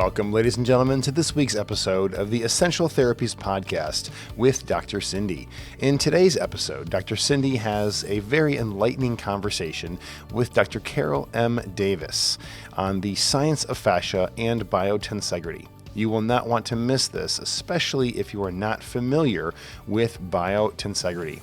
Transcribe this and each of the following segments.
Welcome, ladies and gentlemen, to this week's episode of the Essential Therapies podcast with Dr. Cindy. In today's episode, Dr. Cindy has a very enlightening conversation with Dr. Carol M. Davis on the science of fascia and biotensegrity. You will not want to miss this, especially if you are not familiar with biotensegrity.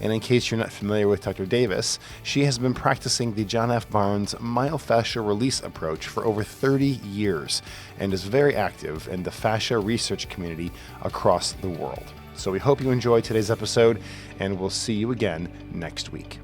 And in case you're not familiar with Dr. Davis, she has been practicing the John F. Barnes myofascial release approach for over 30 years and is very active in the fascia research community across the world. So we hope you enjoy today's episode, and we'll see you again next week.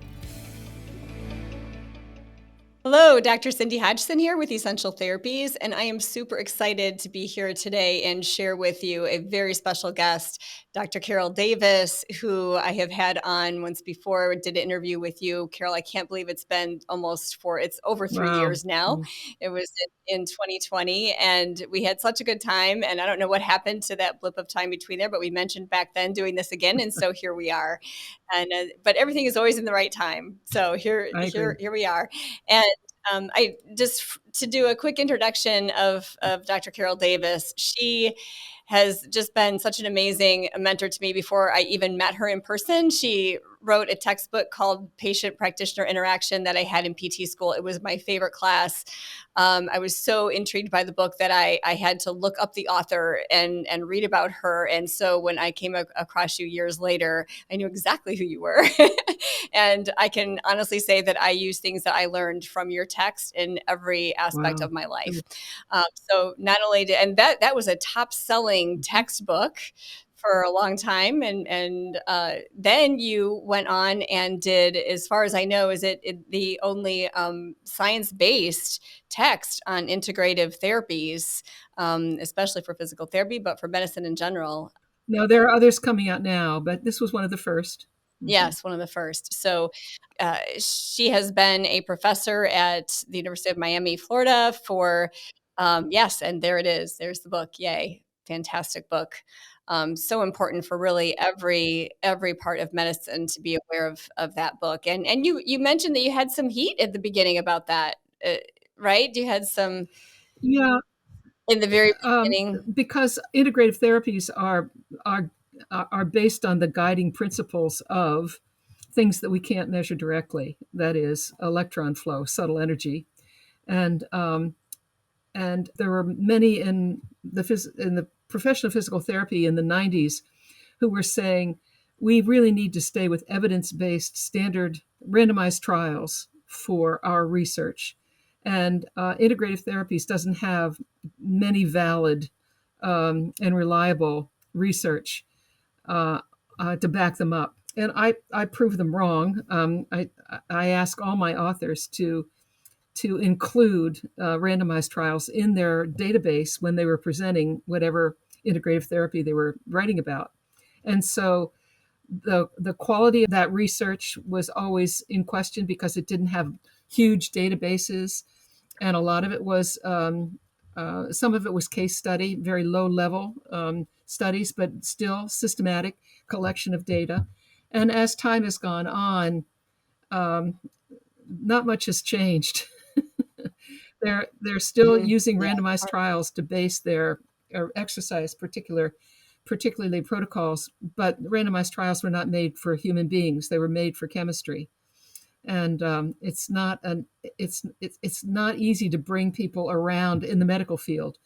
Hello, Dr. Cindy Hodgson here with Essential Therapies, and I am super excited to be here today and share with you a very special guest, Dr. Carol Davis, who I have had on once before, did an interview with you. Carol, I can't believe it's been it's over 3 years now. It was in 2020, and we had such a good time, and I don't know what happened to that blip of time between there, but we mentioned back then doing this again, and so here we are. And but everything is always in the right time. So here we are. And I just to do a quick introduction of Dr. Carol Davis. She has just been such an amazing mentor to me before I even met her in person. She wrote a textbook called Patient-Practitioner Interaction that I had in PT school. It was my favorite class. I was so intrigued by the book that I had to look up the author and read about her. And so when I came across you years later, I knew exactly who you were. And I can honestly say that I use things that I learned from your text in every aspect of my life. So not only that was a top-selling textbook for a long time. And then you went on and did, as far as I know, is it the only science-based text on integrative therapies, especially for physical therapy, but for medicine in general. No, there are others coming out now, but this was one of the first. Yes, one of the first. So she has been a professor at the University of Miami, Florida for, yes, and there it is. There's the book. Yay. Fantastic book. So important for really every part of medicine to be aware of that book. And you mentioned that you had some heat at the beginning about that, right? You had some in the very beginning. Because integrative therapies are based on the guiding principles of things that we can't measure directly. That is electron flow, subtle energy, and there were many in the profession of physical therapy in the 90s who were saying we really need to stay with evidence-based standard randomized trials for our research. And integrative therapies doesn't have many valid and reliable research to back them up. And I prove them wrong. I ask all my authors to include randomized trials in their database when they were presenting whatever integrative therapy they were writing about. And so the quality of that research was always in question because it didn't have huge databases. And a lot of it was, some of it was case study, very low level studies, but still systematic collection of data. And as time has gone on, not much has changed. They're still using randomized trials to base their or exercise particularly protocols, but randomized trials were not made for human beings. They were made for chemistry. And it's not easy to bring people around in the medical field,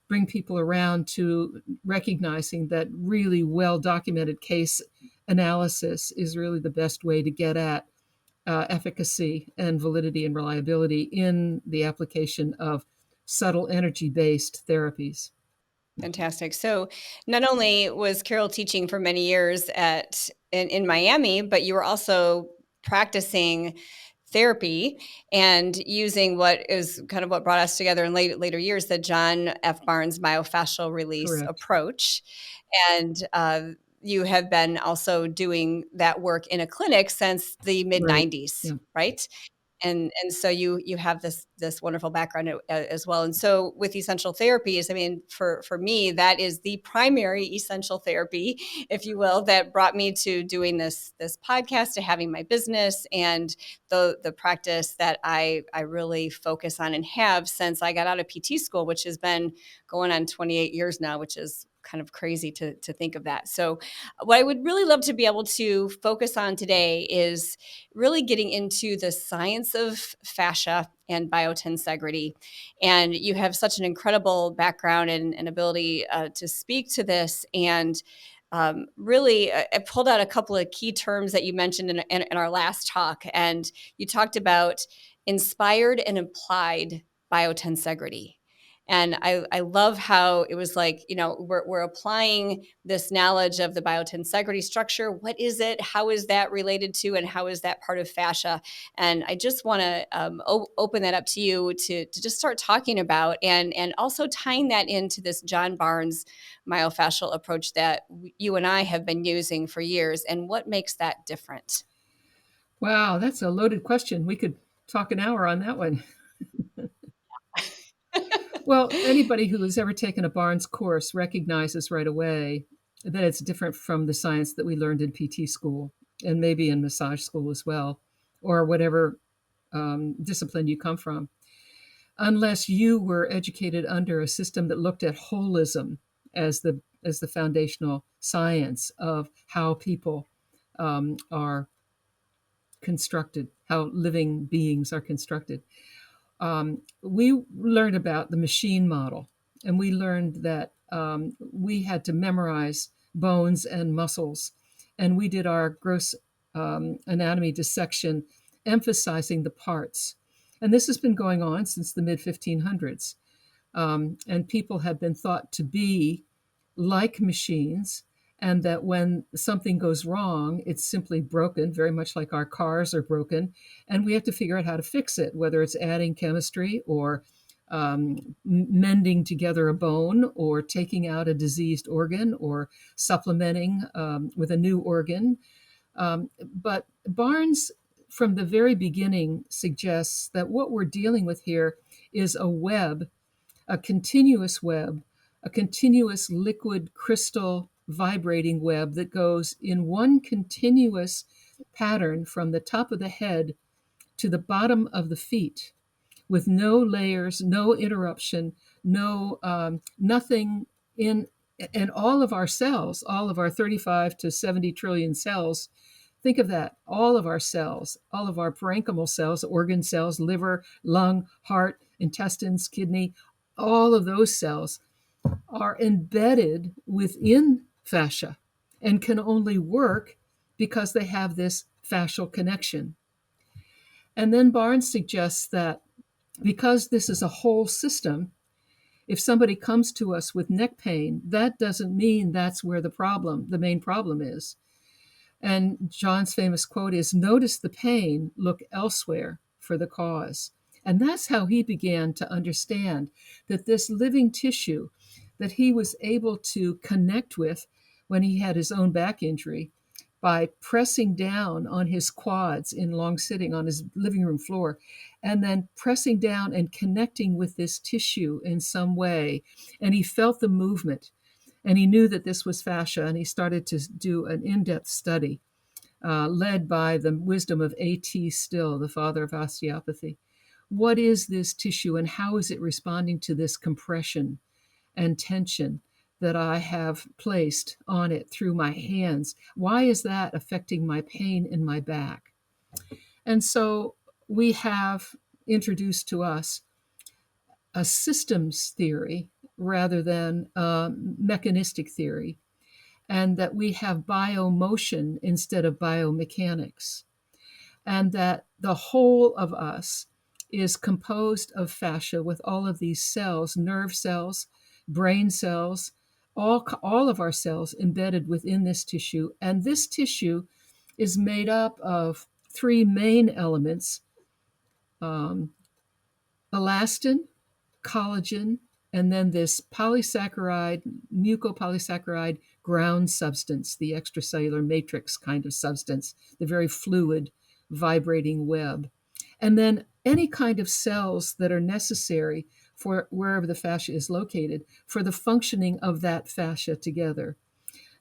bring people around to recognizing that really well-documented case analysis is really the best way to get at efficacy and validity and reliability in the application of subtle energy-based therapies. Fantastic. So not only was Carol teaching for many years in Miami, but you were also practicing therapy and using what is kind of what brought us together in later years, the John F. Barnes myofascial release approach. And you have been also doing that work in a clinic since the mid-90s, right? And so you have this wonderful background as well. And so with essential therapies, I mean, for me, that is the primary essential therapy, if you will, that brought me to doing this podcast, to having my business, and the practice that I really focus on and have since I got out of PT school, which has been going on 28 years now, which is kind of crazy to think of that. So what I would really love to be able to focus on today is really getting into the science of fascia and biotensegrity. And you have such an incredible background and ability to speak to this. And really, I pulled out a couple of key terms that you mentioned in our last talk. And you talked about inspired and implied biotensegrity. And I love how it was like, we're applying this knowledge of the biotensegrity structure. What is it? How is that related to, and how is that part of fascia? And I just want to open that up to you to just start talking about, and also tying that into this John Barnes myofascial approach that you and I have been using for years, and what makes that different? Wow, that's a loaded question. We could talk an hour on that one. Well, anybody who has ever taken a Barnes course recognizes right away that it's different from the science that we learned in PT school and maybe in massage school as well, or whatever discipline you come from. Unless you were educated under a system that looked at holism as the foundational science of how people are constructed, how living beings are constructed. We learned about the machine model, and we learned that we had to memorize bones and muscles, and we did our gross anatomy dissection emphasizing the parts. And this has been going on since the mid 1500s. And people have been thought to be like machines, and that when something goes wrong, it's simply broken, very much like our cars are broken, and we have to figure out how to fix it, whether it's adding chemistry or mending together a bone or taking out a diseased organ or supplementing with a new organ. But Barnes, from the very beginning, suggests that what we're dealing with here is a web, a continuous web, a continuous liquid crystal vibrating web that goes in one continuous pattern from the top of the head to the bottom of the feet, with no layers, no interruption, no nothing in. And all of our cells, all of our 35 to 70 trillion cells, think of that, all of our cells, all of our parenchymal cells, organ cells, liver, lung, heart, intestines, kidney, all of those cells are embedded within fascia and can only work because they have this fascial connection. And then Barnes suggests that because this is a whole system, if somebody comes to us with neck pain, that doesn't mean that's where the main problem is. And John's famous quote is, "Notice the pain, look elsewhere for the cause." And that's how he began to understand that this living tissue that he was able to connect with when he had his own back injury by pressing down on his quads in long sitting on his living room floor, and then pressing down and connecting with this tissue in some way. And he felt the movement, and he knew that this was fascia, and he started to do an in-depth study led by the wisdom of A.T. Still, the father of osteopathy. What is this tissue, and how is it responding to this compression and tension that I have placed on it through my hands? Why is that affecting my pain in my back? And so we have introduced to us a systems theory rather than a mechanistic theory, and that we have biomotion instead of biomechanics, and that the whole of us is composed of fascia with all of these cells, nerve cells, brain cells, all of our cells embedded within this tissue. And this tissue is made up of three main elements: elastin, collagen, and then this polysaccharide, mucopolysaccharide ground substance, the extracellular matrix kind of substance, the very fluid, vibrating web. and then any kind of cells that are necessary for wherever the fascia is located for the functioning of that fascia together.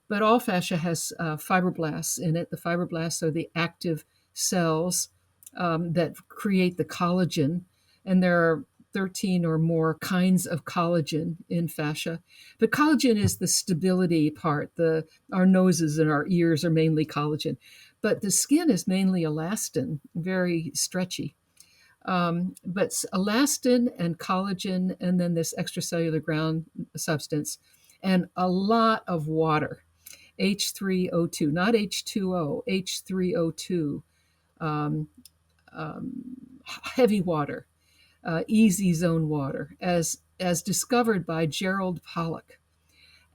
But all fascia has fibroblasts in it. The fibroblasts are the active cells that create the collagen, and there are 13 or more kinds of collagen in fascia. But collagen is the stability part. Our noses and our ears are mainly collagen, but the skin is mainly elastin, very stretchy. But elastin and collagen, and then this extracellular ground substance, and a lot of water. H3O2, not H2O, H3O2, um, heavy water, easy zone water, as discovered by Gerald Pollack.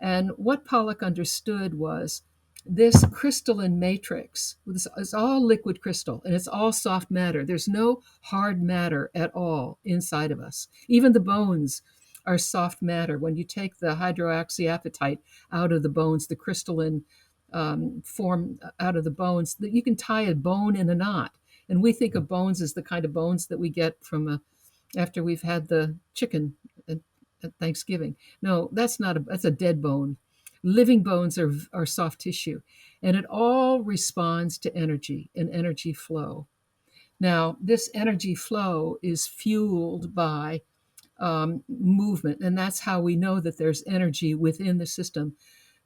And what Pollack understood was this crystalline matrix. It's all liquid crystal and it's all soft matter. There's no hard matter at all inside of us. Even the bones are soft matter. When you take the hydroxyapatite out of the bones, the crystalline form out of the bones, that you can tie a bone in a knot. And we think of bones as the kind of bones that we get from after we've had the chicken at Thanksgiving. No, that's a dead bone. Living bones are soft tissue, and it all responds to energy and energy flow. Now, this energy flow is fueled by movement, and that's how we know that there's energy within the system.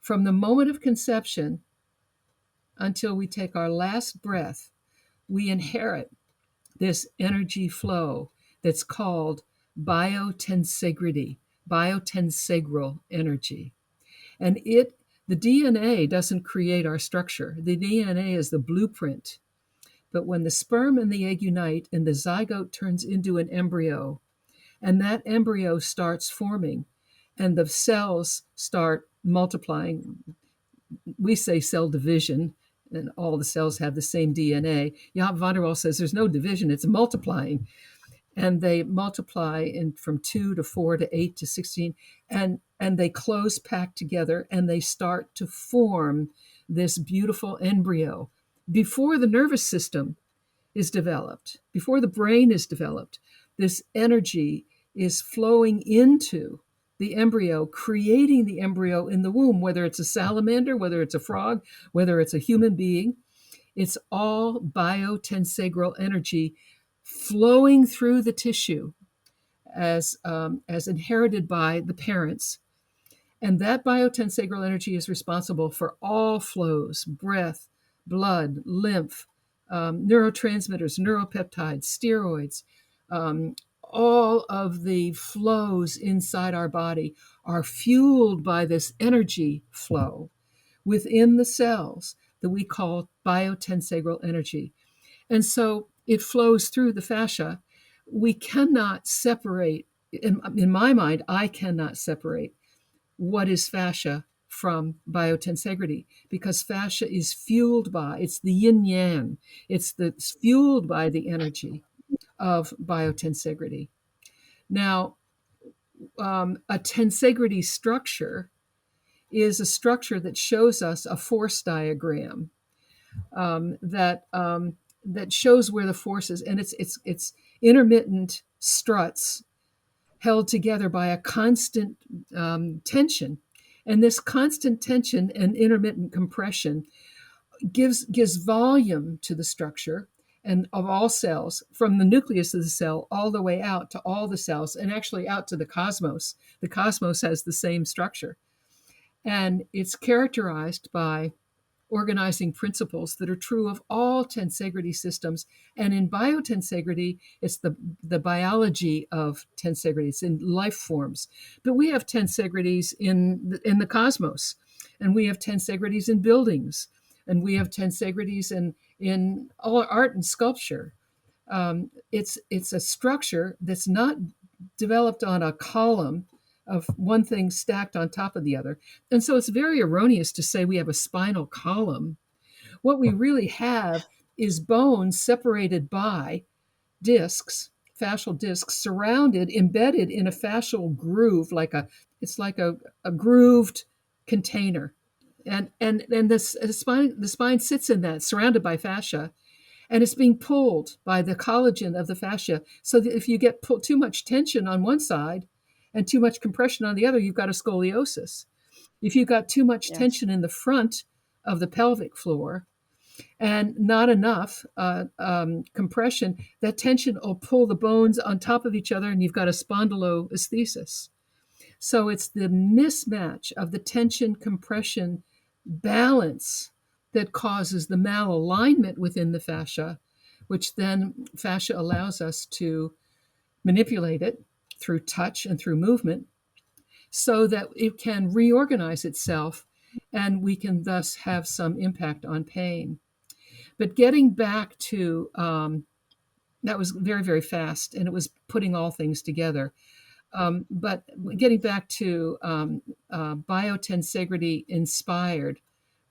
From the moment of conception until we take our last breath, we inherit this energy flow that's called biotensegrity, biotensegral energy. And the DNA doesn't create our structure. The DNA is the blueprint. But when the sperm and the egg unite and the zygote turns into an embryo, and that embryo starts forming, and the cells start multiplying, we say cell division, and all the cells have the same DNA. Jaap van der Wal says there's no division, it's multiplying. And they multiply from 2 to 4 to 8 to 16, and they close pack together, and they start to form this beautiful embryo. Before the nervous system is developed, before the brain is developed, this energy is flowing into the embryo, creating the embryo in the womb, whether it's a salamander, whether it's a frog, whether it's a human being. It's all biotensegral energy flowing through the tissue as inherited by the parents. And that biotensegral energy is responsible for all flows: breath, blood, lymph, neurotransmitters, neuropeptides, steroids. All of the flows inside our body are fueled by this energy flow within the cells that we call biotensegral energy. And so it flows through the fascia. We cannot separate, in my mind, I cannot separate what is fascia from biotensegrity, because fascia is fueled by, it's the yin yang, it's fueled by the energy of biotensegrity. Now, a tensegrity structure is a structure that shows us a force diagram that shows where the force is, and it's intermittent struts held together by a constant tension, and this constant tension and intermittent compression gives volume to the structure and of all cells, from the nucleus of the cell all the way out to all the cells, and actually out to the cosmos. The cosmos has the same structure, and it's characterized by organizing principles that are true of all tensegrity systems. And in biotensegrity, it's the biology of tensegrity. It's in life forms. But we have tensegrities in the cosmos, and we have tensegrities in buildings, and we have tensegrities in all art and sculpture. It's a structure that's not developed on a column of one thing stacked on top of the other. And so it's very erroneous to say we have a spinal column. What we really have is bones separated by discs, fascial discs, surrounded, embedded in a fascial groove, it's like a grooved container. And the spine sits in that, surrounded by fascia. and it's being pulled by the collagen of the fascia. So that if you get too much tension on one side and too much compression on the other, you've got a scoliosis. If you've got too much Yes. tension in the front of the pelvic floor and not enough compression, that tension will pull the bones on top of each other, and you've got a spondylolisthesis. So it's the mismatch of the tension compression balance that causes the malalignment within the fascia, which then fascia allows us to manipulate it through touch and through movement so that it can reorganize itself and we can thus have some impact on pain. But getting back to that was very, very fast, and it was putting all things together. But getting back to biotensegrity inspired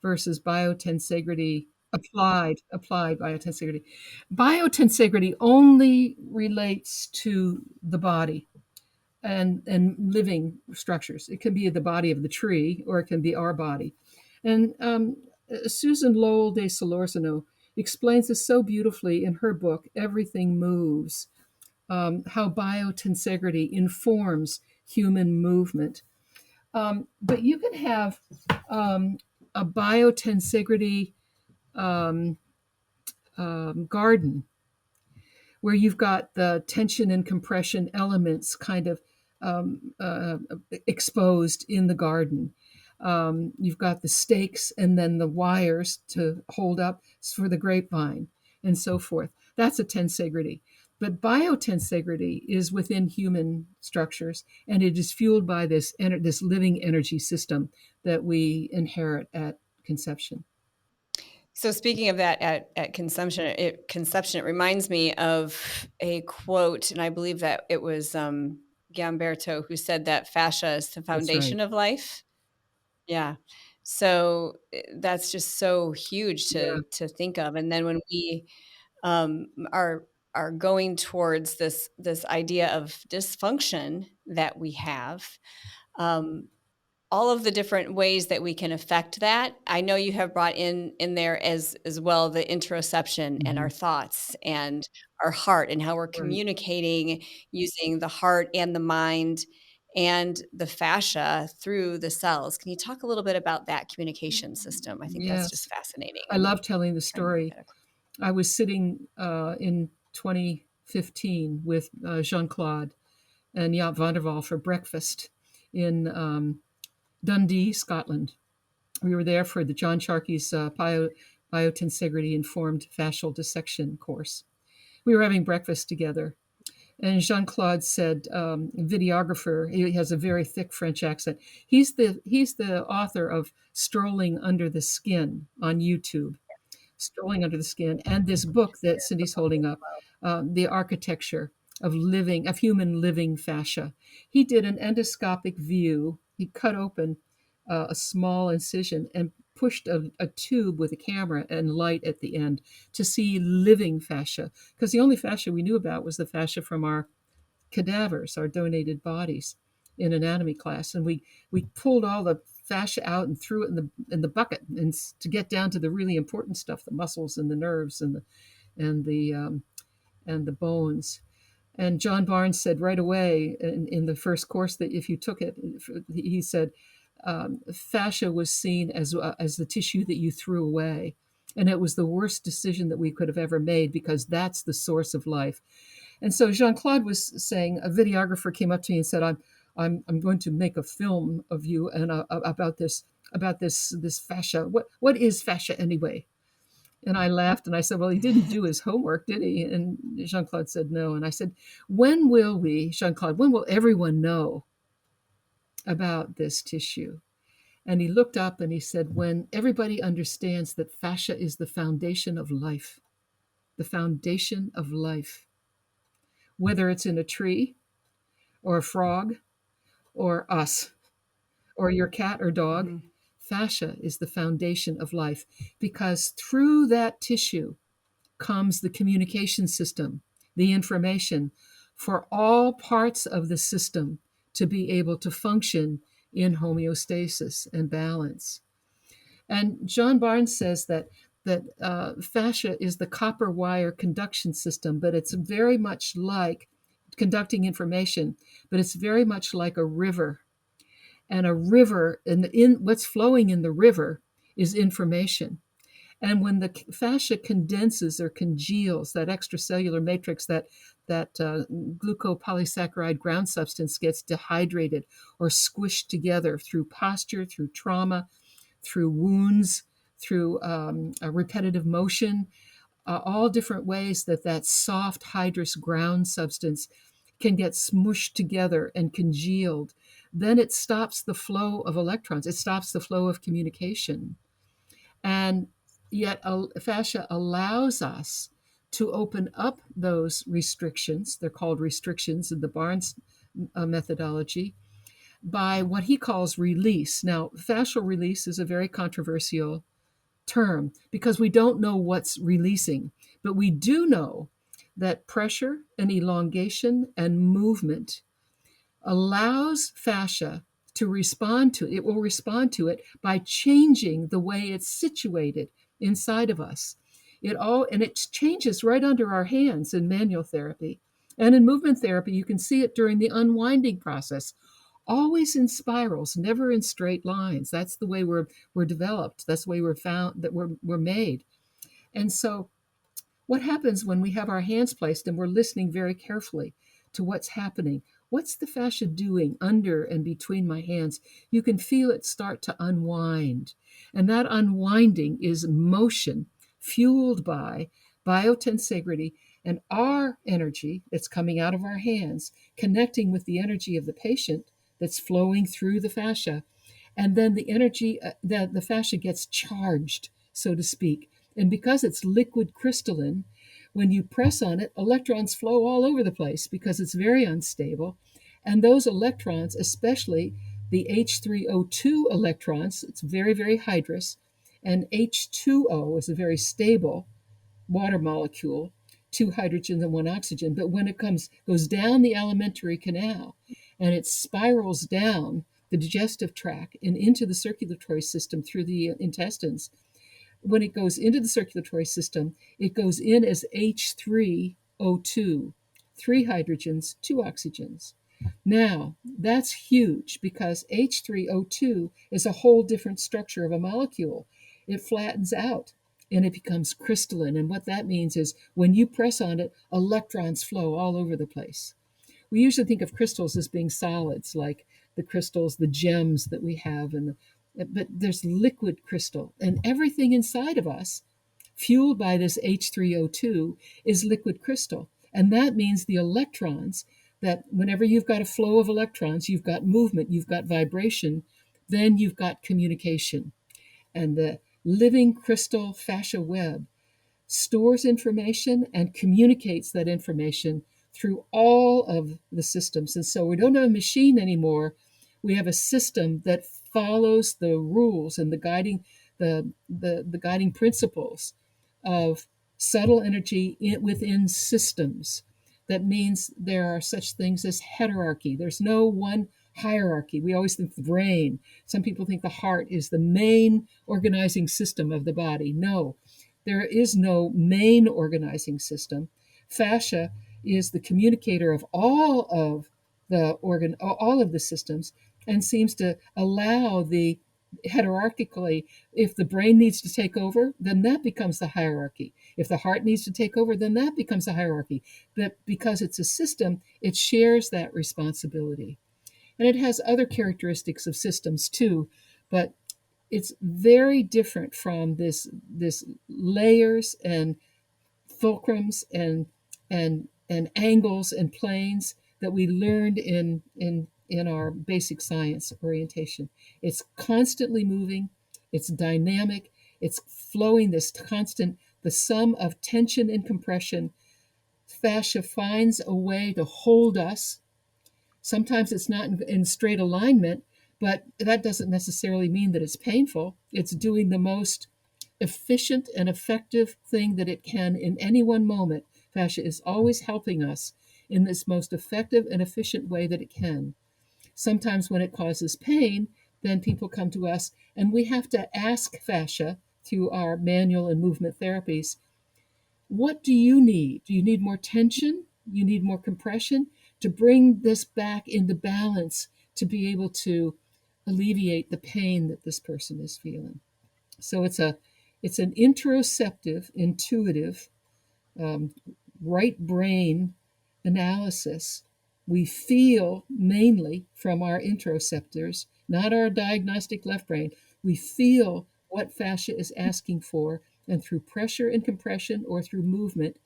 versus biotensegrity applied biotensegrity. Biotensegrity only relates to the body and living structures. It can be the body of the tree, or it can be our body. And Susan Lowell de Solorzano explains this so beautifully in her book, Everything Moves, how biotensegrity informs human movement. But you can have a biotensegrity garden where you've got the tension and compression elements kind of exposed in the garden. You've got the stakes and then the wires to hold up for the grapevine and so forth. That's a tensegrity. But biotensegrity is within human structures, and it is fueled by this living energy system that we inherit at conception. So speaking of that at conception, it reminds me of a quote, and I believe that it was Gamberto who said that fascia is the That's right. foundation of life. Yeah. So that's just so huge Yeah. to think of. And then when we um, are are going towards this idea of dysfunction that we have, um, all of the different ways that we can affect that. I know you have brought in there as well the interoception and our Mhm. thoughts and our heart and how we're Right. communicating using the heart and the mind and the fascia through the cells. Can you talk a little bit about that communication system? I think that's just Yes. fascinating I and love telling the trying to make story. that a I was sitting in 2015 with Jean Claude and Jaap van der Wal for breakfast in Dundee, Scotland. We were there for the John Sharkey's biotensegrity informed fascial dissection course. We were having breakfast together. And Jean Claude said, videographer, he has a very thick French accent. He's the author of Strolling Under the Skin on YouTube. Strolling Under the Skin, and this book that Cindy's holding up, The Architecture of Human Living Fascia. He did an endoscopic view. He cut open a small incision and pushed a tube with a camera and light at the end to see living fascia, because the only fascia we knew about was the fascia from our cadavers, our donated bodies, in anatomy class, and we pulled all the fascia out and threw it in the bucket, and to get down to the really important stuff, the muscles and the nerves and the and the bones. And John Barnes said right away in the first course that if you took it, he said fascia was seen as the tissue that you threw away, and it was the worst decision that we could have ever made, because that's the source of life. And so Jean Claude was saying, a videographer came up to me and said, I'm going to make a film of you and about this fascia. What is fascia anyway? And I laughed and I said, well, he didn't do his homework, did he? And Jean Claude said no. And I said, Jean Claude, when will everyone know about this tissue? And he looked up and he said, when everybody understands that fascia is the foundation of life, the foundation of life, whether it's in a tree or a frog or us or your cat or dog, Mhm. fascia is the foundation of life, because through that tissue comes the communication system, the information for all parts of the system to be able to function in homeostasis and balance. And John Barnes says that fascia is the copper wire conduction system, but it's very much like conducting information, but it's very much like a river. And a river, and what's flowing in the river is information. And when the fascia condenses or congeals, that extracellular matrix, that glucopolysaccharide ground substance gets dehydrated or squished together through posture, through trauma, through wounds, through a repetitive motion, all different ways that soft hydrous ground substance can get smushed together and congealed. Then it stops the flow of electrons. It stops the flow of communication. And yet fascia allows us to open up those restrictions. They're called restrictions in the Barnes methodology, by what he calls release. Now, fascial release is a very controversial term because we don't know what's releasing, but we do know that pressure and elongation and movement allows fascia to respond to it. It will respond to it by changing the way it's situated inside of us. It changes right under our hands in manual therapy. And in movement therapy, you can see it during the unwinding process, always in spirals, never in straight lines. That's the way we're developed. That's the way we're found, that we're made. And so what happens when we have our hands placed and we're listening very carefully to what's happening? What's the fascia doing under and between my hands? You can feel it start to unwind. And that unwinding is motion fueled by biotensegrity and our energy that's coming out of our hands, connecting with the energy of the patient that's flowing through the fascia. And then the energy, the fascia gets charged, so to speak. And because it's liquid crystalline, when you press on it, electrons flow all over the place because it's very unstable. And those electrons, especially the H3O2 electrons, it's very, very hydrous, and H2O is a very stable water molecule, 2 hydrogens and 1 oxygen. But when it goes down the alimentary canal and it spirals down the digestive tract and into the circulatory system through the intestines, when it goes into the circulatory system, it goes in as H3O2, 3 hydrogens, 2 oxygens. Now, that's huge because H3O2 is a whole different structure of a molecule. It flattens out and it becomes crystalline. And what that means is when you press on it, electrons flow all over the place. We usually think of crystals as being solids, like the crystals, the gems that we have, but there's liquid crystal, and everything inside of us, fueled by this H3O2, is liquid crystal. And that means the electrons, that whenever you've got a flow of electrons, you've got movement, you've got vibration, then you've got communication. And the living crystal fascia web stores information and communicates that information through all of the systems. And so we don't have a machine anymore. We have a system that follows the rules and the guiding principles of subtle energy within systems. That means there are such things as heterarchy. There's no one hierarchy. We always think the brain. Some people think the heart is the main organizing system of the body. No, there is no main organizing system. Fascia is the communicator of all of the systems, and seems to allow the hierarchically, if the brain needs to take over, then that becomes the hierarchy. If the heart needs to take over, then that becomes a hierarchy. But because it's a system, it shares that responsibility. And it has other characteristics of systems too, but it's very different from this layers and fulcrums and angles and planes that we learned in our basic science orientation. It's constantly moving, it's dynamic, it's flowing, this constant, the sum of tension and compression. Fascia finds a way to hold us. Sometimes it's not in straight alignment, but that doesn't necessarily mean that it's painful. It's doing the most efficient and effective thing that it can in any one moment. Fascia is always helping us in this most effective and efficient way that it can. Sometimes when it causes pain, then people come to us and we have to ask fascia through our manual and movement therapies. What do you need? Do you need more tension? You need more compression to bring this back into balance to be able to alleviate the pain that this person is feeling. So it's an interoceptive, intuitive, um, right brain analysis. We feel mainly from our interoceptors, not our diagnostic left brain. We feel what fascia is asking for, and through pressure and compression or through movement,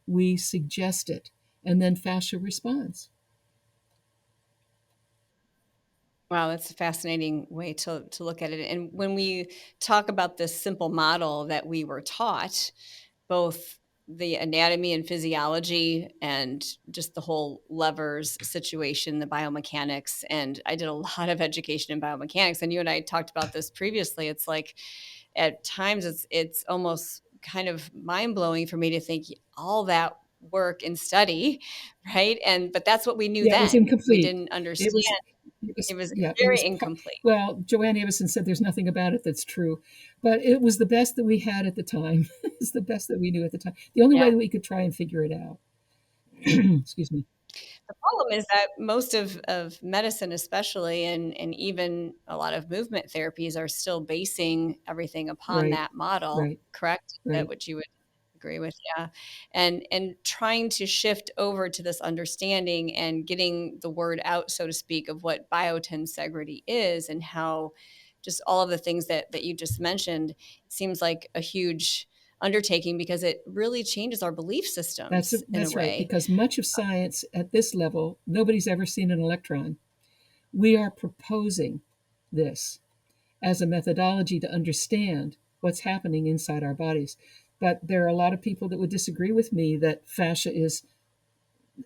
we suggest it, and then fascia responds. Wow, that's a fascinating way to look at it. And when we talk about this simple model that we were taught, both the anatomy and physiology and just the whole levers situation, the biomechanics, and I did a lot of education in biomechanics, and you and I talked about this previously. It's like at times it's almost kind of mind-blowing for me to think all that work and study, right? But that's what we knew Yeah, it was then. We incomplete. didn't It understand. was, It was it very was. incomplete. Well, Joanne Avison said there's nothing about it that's true, but it was the best that we had at the time. It's the best that we knew at the time. The only Yeah. way that we could try and figure it out. Excuse me. The problem is that most of medicine, especially, and even a lot of movement therapies are still basing everything upon Right, that model, right, correct? Is that right. what you would agree with? Yeah. And trying to shift over to this understanding and getting the word out, so to speak, of what biotensegrity is and how just all of the things that you just mentioned seems like a huge undertaking because it really changes our belief systems in a That's right. way. Because much of science at this level, nobody's ever seen an electron. We are proposing this as a methodology to understand what's happening inside our bodies. But there are a lot of people that would disagree with me that fascia is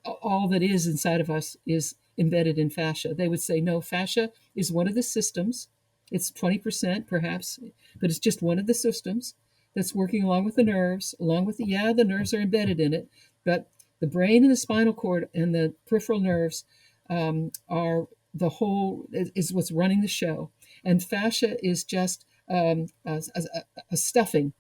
all that is inside of us is embedded in fascia. They would say, no, fascia is one of the systems. It's 20% perhaps, but it's just one of the systems that's working along with the nerves, along with the nerves are embedded in it, but the brain and the spinal cord and the peripheral nerves are the whole, is what's running the show. And fascia is just a stuffing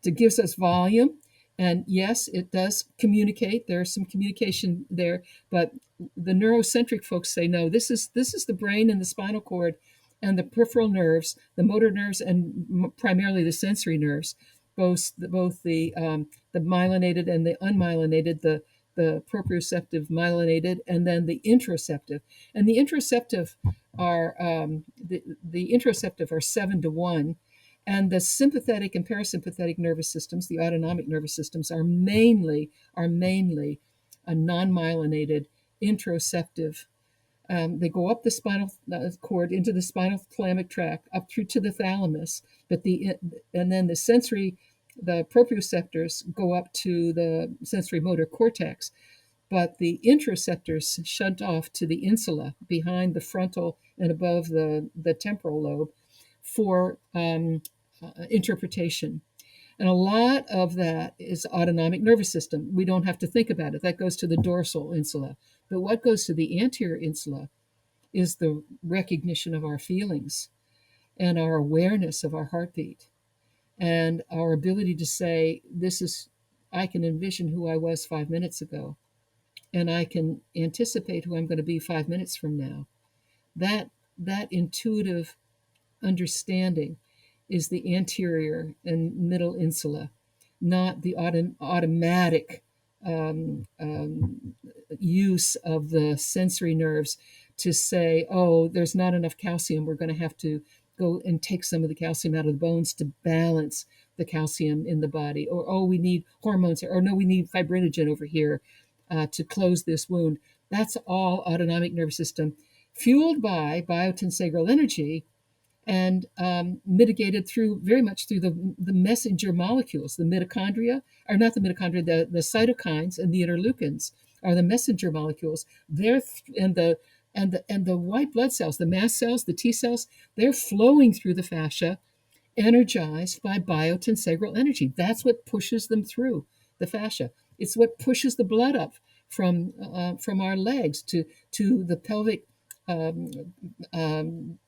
that gives us volume. And yes, it does communicate. There's some communication there, but the neurocentric folks say no. This is the brain and the spinal cord, and the peripheral nerves, the motor nerves, and primarily the sensory nerves, both the myelinated and the unmyelinated, the proprioceptive myelinated, and then the interoceptive. And the interoceptive are the interoceptive are 7-to-1, and the sympathetic and parasympathetic nervous systems, the autonomic nervous systems, are mainly a non-myelinated interoceptive. They go up the spinal cord into the spinal thalamic tract, up through to the thalamus, and then the proprioceptors go up to the sensory motor cortex. But the interoceptors shunt off to the insula behind the frontal and above the temporal lobe for interpretation. And a lot of that is autonomic nervous system. We don't have to think about it. That goes to the dorsal insula. But what goes to the anterior insula is the recognition of our feelings and our awareness of our heartbeat and our ability to say, I can envision who I was 5 minutes ago, and I can anticipate who I'm going to be 5 minutes from now. That intuitive understanding is the anterior and middle insula, not the automatic use of the sensory nerves to say, oh, there's not enough calcium. We're going to have to go and take some of the calcium out of the bones to balance the calcium in the body. Or, oh, we need hormones. Or, no, we need fibrinogen over here to close this wound. That's all autonomic nervous system fueled by biotensegral energy and mitigated very much through the messenger molecules, the mitochondria, or not the mitochondria, the cytokines and the interleukins are the messenger molecules. And the white blood cells, the mast cells, the T cells, they're flowing through the fascia, energized by biotensegral energy. That's what pushes them through the fascia. It's what pushes the blood up from our legs to the pelvic um, um,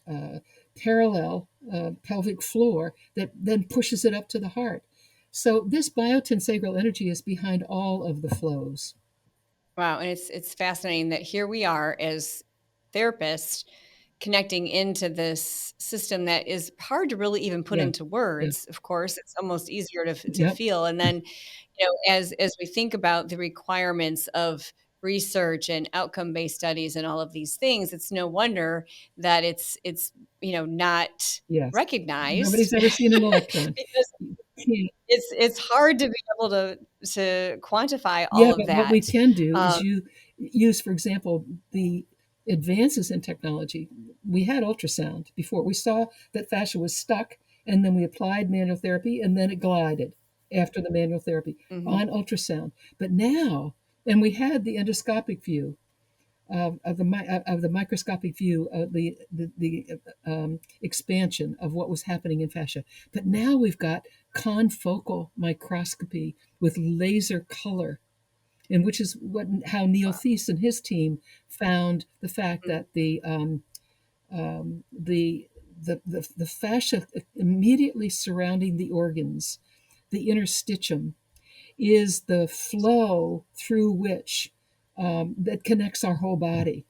uh, parallel pelvic floor that then pushes it up to the heart. So this biotensegral energy is behind all of the flows. Wow, and it's fascinating that here we are as therapists connecting into this system that is hard to really even put Yeah. into Yeah. words. Of course, it's almost easier to Yep. feel. And then, as we think about the requirements of research and outcome-based studies and all of these things, it's no wonder that it's not Yes. recognized Nobody's ever seen an electron. because Yeah. it's hard to be able to quantify Yeah, all of but what we that. can do is Um, you use, for example, the advances in technology. We had ultrasound before. We saw that fascia was stuck, and then we applied manual therapy, and then it glided after the manual therapy mhm. on ultrasound. But now, and we had the endoscopic view of the microscopic view of the expansion of what was happening in fascia. But now we've got confocal microscopy with laser color, and which is how Neil Wow. Thies and his team found the fact Mm. that um, the the fascia immediately surrounding the organs, the interstitium, is the flow through which that connects our whole body.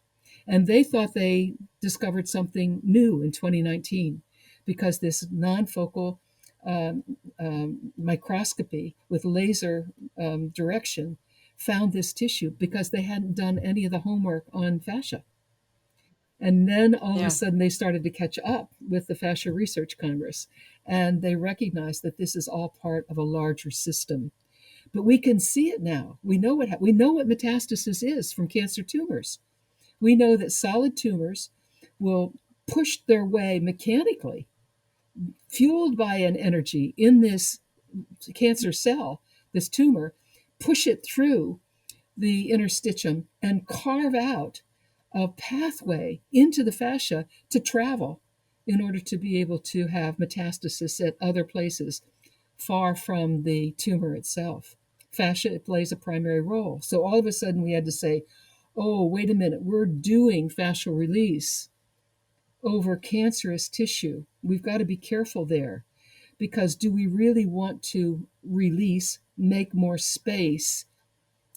And they thought they discovered something new in 2019 because this non-focal um, microscopy with laser direction found this tissue because they hadn't done any of the homework on fascia. And then all of a Yeah. sudden they started to catch up with the Fascia Research Congress, and they recognized that this is all part of a larger system. But we can see it now. We know what metastasis is from cancer tumors. We know that solid tumors will push their way mechanically, fueled by an energy in this cancer cell, this tumor, push it through the interstitium and carve out a pathway into the fascia to travel in order to be able to have metastasis at other places far from the tumor itself. Fascia plays a primary role. So all of a sudden we had to say, oh, wait a minute, we're doing fascial release over cancerous tissue. We've got to be careful there because do we really want to release, make more space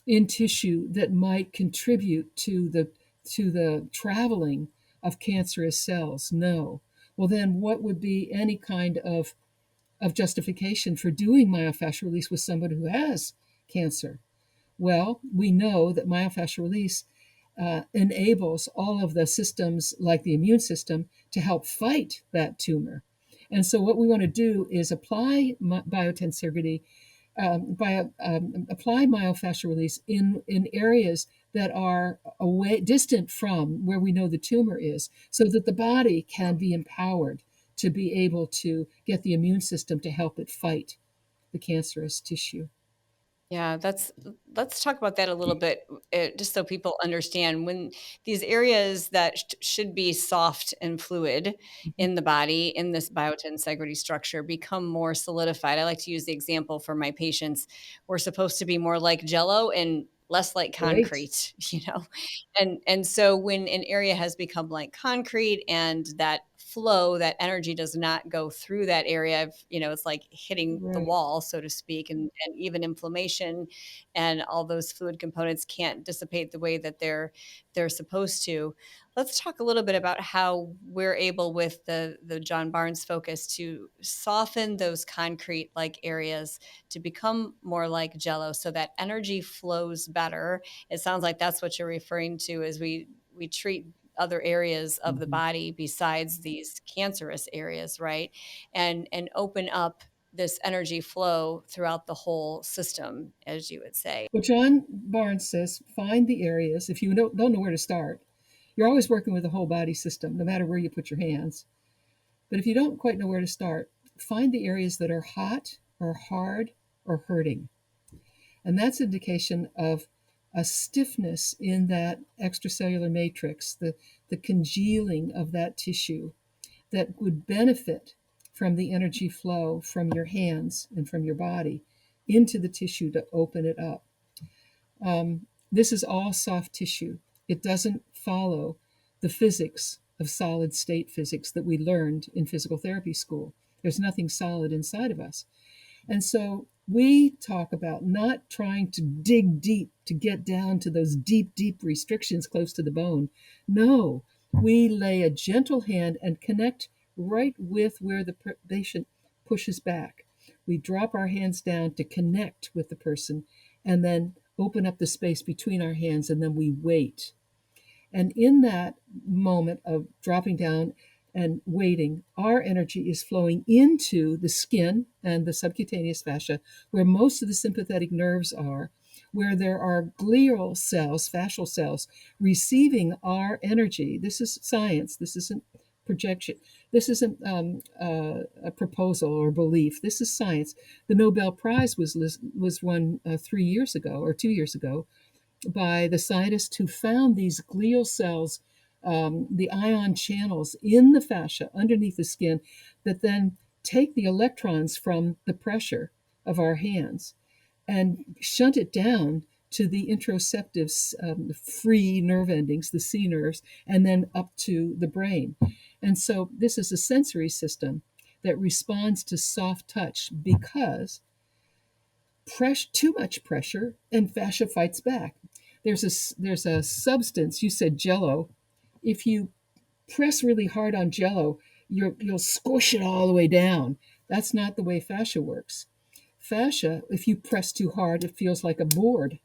in tissue that might contribute to the traveling of cancerous cells? No. Well, then what would be any kind of justification for doing myofascial release with somebody who has cancer? Well, we know that myofascial release enables all of the systems like the immune system to help fight that tumor. And so what we want to do is apply biotensegrity, apply myofascial release in areas that are away, distant from where we know the tumor is, so that the body can be empowered to be able to get the immune system to help it fight the cancerous tissue. Yeah, let's talk about that a little bit, just so people understand when these areas that should be soft and fluid Mhm. in the body in this biotensegrity structure become more solidified. I like to use the example for my patients. We're supposed to be more like Jello and less like Great. concrete, and so when an area has become like concrete and that flow, that energy does not go through that area, it's like hitting the Right. wall, so to speak, and even inflammation and all those fluid components can't dissipate the way that they're supposed to. Let's talk a little bit about how we're able with the John Barnes focus to soften those concrete like areas to become more like jello so that energy flows better. It sounds like that's what you're referring to as we treat other areas of the Mhm. body besides these cancerous areas, right? And open up this energy flow throughout the whole system, as you would say. Well, John Barnes says find the areas. If you don't know where to start, you're always working with the whole body system, no matter where you put your hands. But if you don't quite know where to start, find the areas that are hot or hard or hurting. And that's indication of a stiffness in that extracellular matrix, the congealing of that tissue that would benefit from the energy flow from your hands and from your body into the tissue to open it up. This is all soft tissue. It doesn't follow the physics of solid state physics that we learned in physical therapy school. There's nothing solid inside of us. And so we talk about not trying to dig deep to get down to those deep, deep restrictions close to the bone. No, we lay a gentle hand and connect right with where the patient pushes back. We drop our hands down to connect with the person and then open up the space between our hands, and then we wait. And in that moment of dropping down and waiting, our energy is flowing into the skin and the subcutaneous fascia, where most of the sympathetic nerves are, where there are glial cells, fascial cells, receiving our energy. This is science. This isn't projection. This isn't a proposal or belief. This is science. The Nobel Prize was won 3 years ago or 2 years ago by the scientists who found these glial cells, the ion channels in the fascia underneath the skin, that then take the electrons from the pressure of our hands and shunt it down to the interoceptive free nerve endings, the C nerves, and then up to the brain. And so this is a sensory system that responds to soft touch because too much pressure and fascia fights back. There's a substance, you said jello. If you press really hard on jello, you'll squish it all the way down. That's not the way fascia works. Fascia, if you press too hard, it feels like a board.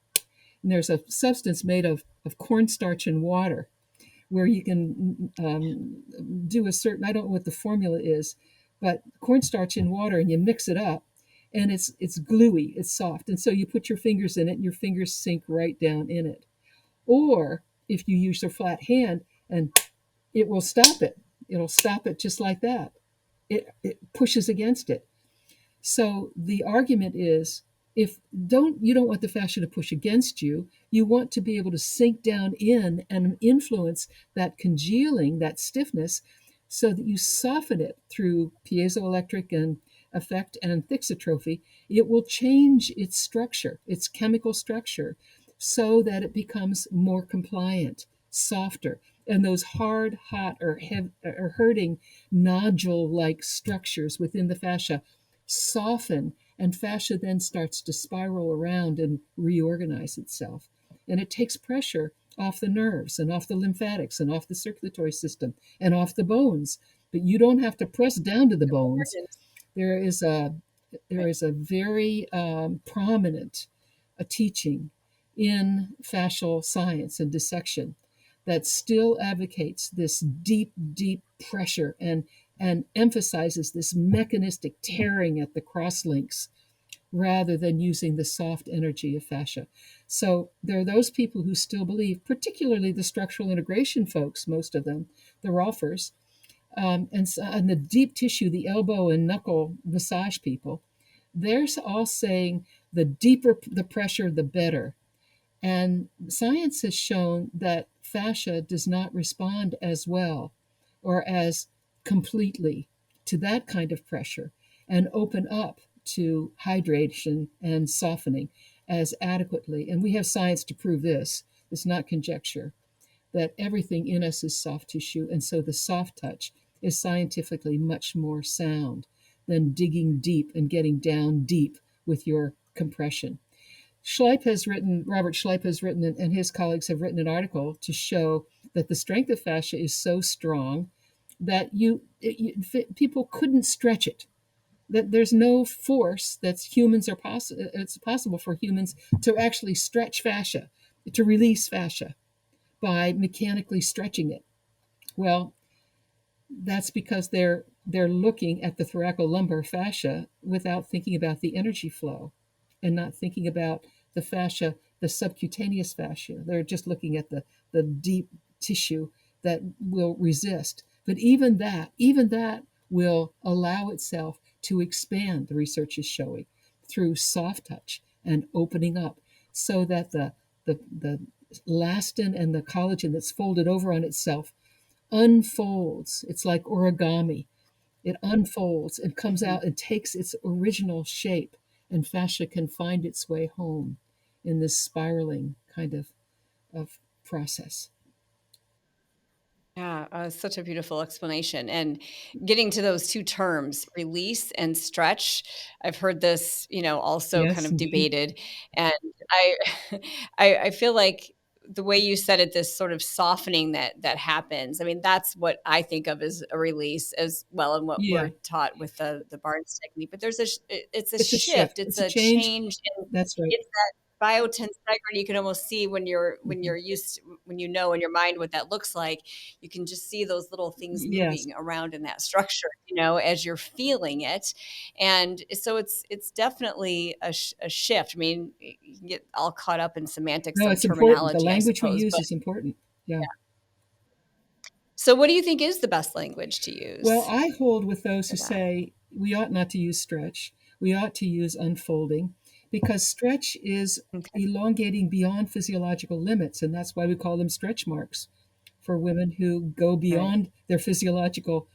And there's a substance made of cornstarch and water where you can do a certain, I don't know what the formula is, but cornstarch in water and you mix it up and it's gluey, it's soft. And so you put your fingers in it and your fingers sink right down in it. Or if you use your flat hand, and it will stop it. It'll stop it just like that. It pushes against it. So the argument is, if you don't want the fascia to push against you, you want to be able to sink down in and influence that congealing, that stiffness, so that you soften it through piezoelectric and effect and thixotrophy. It will change its structure, its chemical structure, so that it becomes more compliant, softer. And those hard, hot, or hurting nodule-like structures within the fascia soften, and fascia then starts to spiral around and reorganize itself. And it takes pressure off the nerves and off the lymphatics and off the circulatory system and off the bones. But you don't have to press down to the bones. There is a very prominent teaching in fascial science and dissection that still advocates this deep, deep pressure and emphasizes this mechanistic tearing at the crosslinks rather than using the soft energy of fascia. So there are those people who still believe, particularly the structural integration folks, most of them, the Rolfers, and the deep tissue, the elbow and knuckle massage people, they're all saying the deeper the pressure, the better. And science has shown that fascia does not respond as well or as completely to that kind of pressure and open up to hydration and softening as adequately. And we have science to prove this. It's not conjecture, that everything in us is soft tissue. And so the soft touch is scientifically much more sound than digging deep and getting down deep with your compression. Robert Schleip has written, and his colleagues have written an article to show that the strength of fascia is so strong that people couldn't stretch it. That there's no force it's possible for humans to actually stretch fascia, to release fascia by mechanically stretching it. Well, that's because they're looking at the thoracolumbar fascia without thinking about the energy flow and not thinking about the fascia, the subcutaneous fascia. They're just looking at the deep tissue that will resist. But even that will allow itself to expand, the research is showing, through soft touch and opening up, so that the elastin and the collagen that's folded over on itself unfolds. It's like origami. It unfolds and comes out and takes its original shape, and fascia can find its way home in this spiraling kind of process. Yeah, such a beautiful explanation. And getting to those two terms, release and stretch, I've heard this, also kind Yes, of indeed. debated. And I, I feel like the way you said it, this sort of softening that happens. I mean, that's what I think of as a release as well, and what we're Yeah, taught with the Barnes technique. But it's a it's a shift. shift, it's It's a a change. change, and That's right. it's that biotensegrity you can almost see when you're used to, when you know in your mind what that looks like. You can just see those little things Yes. moving around in that structure, as you're feeling it. And so it's definitely a shift. I mean, you can get all caught up in semantics No, of it's important. The terminology, I language we suppose. use But is important. Yeah. so what do you think is the best language to Well, use I hold with those for who that? say we ought not to use stretch. We ought to use unfolding because stretch is Okay, elongating beyond physiological limits. And that's why we call them stretch marks for women who go right. beyond their physiological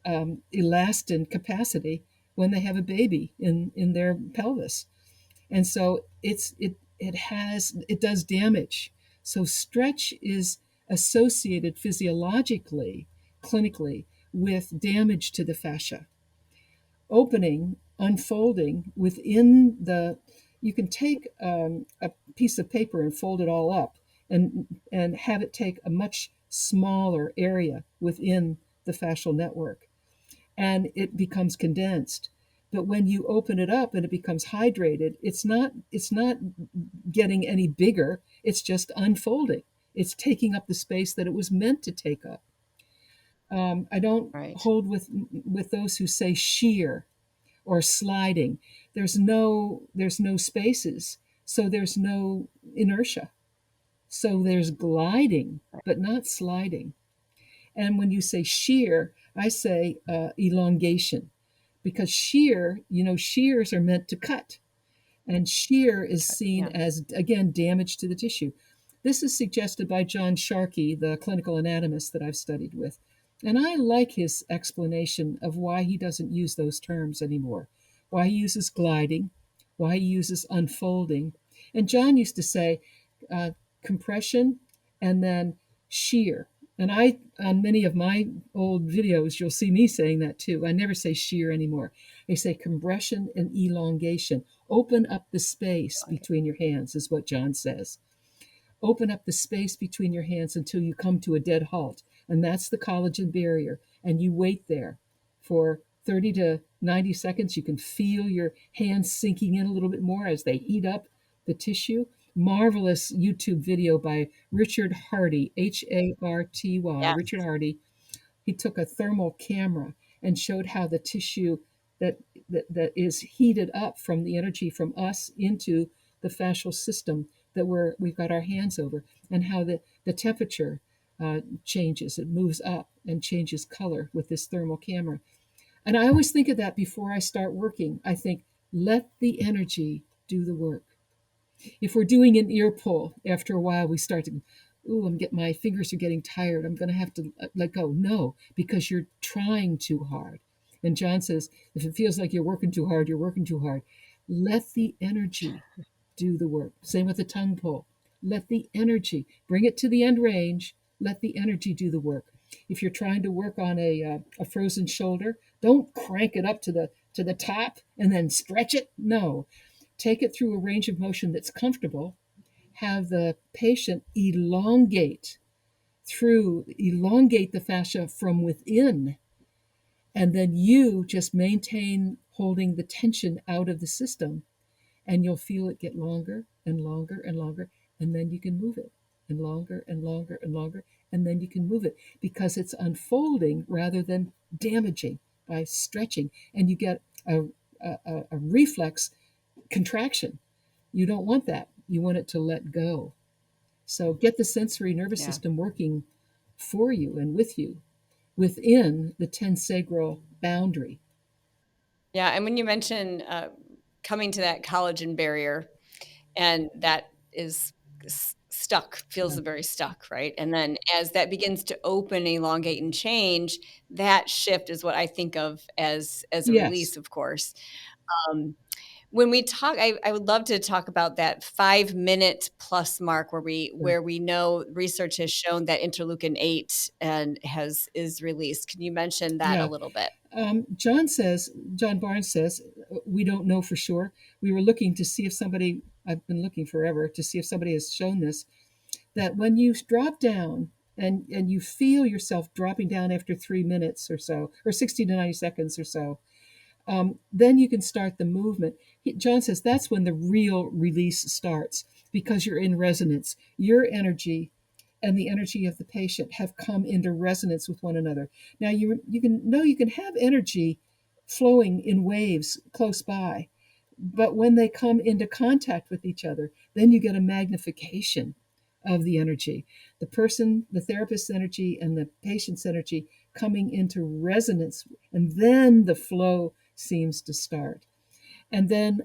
elastin capacity when they have a baby in their pelvis. And so it does damage. So stretch is associated physiologically, clinically, with damage to the fascia. Opening, unfolding within the, you can take a piece of paper and fold it all up and have it take a much smaller area within the fascial network, and it becomes condensed. But when you open it up and it becomes hydrated, it's not getting any bigger. It's just unfolding. It's taking up the space that it was meant to take up. I don't Right. hold with those who say shear or sliding. There's no spaces, so there's no inertia. So there's gliding, but not sliding. And when you say shear, I say elongation, because shears are meant to cut, and shear is Okay. seen Yeah. as, again, damage to the tissue. This is suggested by John Sharkey, the clinical anatomist that I've studied with. And I like his explanation of why he doesn't use those terms anymore, why he uses gliding, why he uses unfolding. And John used to say uh, compression and then shear. And on many of my old videos, you'll see me saying that too. I never say shear anymore. I say compression and elongation. Open up the space Okay. between your hands, is what John says. Open up the space between your hands until you come to a dead halt. And that's the collagen barrier. And you wait there for 30 to 90 seconds. You can feel your hands sinking in a little bit more as they heat up the tissue. Marvelous YouTube video by Richard Hardy, Harty, Yeah. Richard Hardy. He took a thermal camera and showed how the tissue that is heated up from the energy from us into the fascial system that we've got our hands over, and how the temperature changes. It moves up and changes color with this thermal camera. And I always think of that before I start working. I think, let the energy do the work. If we're doing an ear pull, after a while we start to, ooh, my fingers are getting tired. I'm going to have to let go. No, because you're trying too hard. And John says, if it feels like you're working too hard, you're working too hard. Let the energy do the work. Same with the tongue pull. Let the energy bring it to the end range. Let the energy do the work. If you're trying to work on a frozen shoulder, don't crank it up to the top and then stretch it. No, take it through a range of motion that's comfortable. Have the patient elongate the fascia from within, and then you just maintain holding the tension out of the system, and you'll feel it get longer and longer and longer, and then you can move it, and longer and longer and longer, and then you can move it, because it's unfolding rather than damaging by stretching, and you get a reflex contraction. You don't want that. You want it to let go. So get the sensory nervous Yeah. system working for you and with you within the tensegral boundary. Yeah. And when you mention coming to that collagen barrier, and that is stuck, feels Yeah. very stuck, right? And then as that begins to open, elongate, and change, that shift is what I think of as a Yes. release, of course. Um, when we talk, I would love to talk about that 5 minute plus mark where we know research has shown that interleukin 8 is released. Can you mention that a Yeah. little bit? John Barnes says, we don't know for sure. We were looking to see if somebody, I've been looking forever to see if somebody has shown this, that when you drop down and you feel yourself dropping down after 3 minutes or so, or 60 to 90 seconds or so, then you can start the movement. John says that's when the real release starts because you're in resonance. Your energy and the energy of the patient have come into resonance with one another. Now you can have energy flowing in waves close by, but when they come into contact with each other, then you get a magnification of the energy. The therapist's energy and the patient's energy coming into resonance, and then the flow seems to start. And then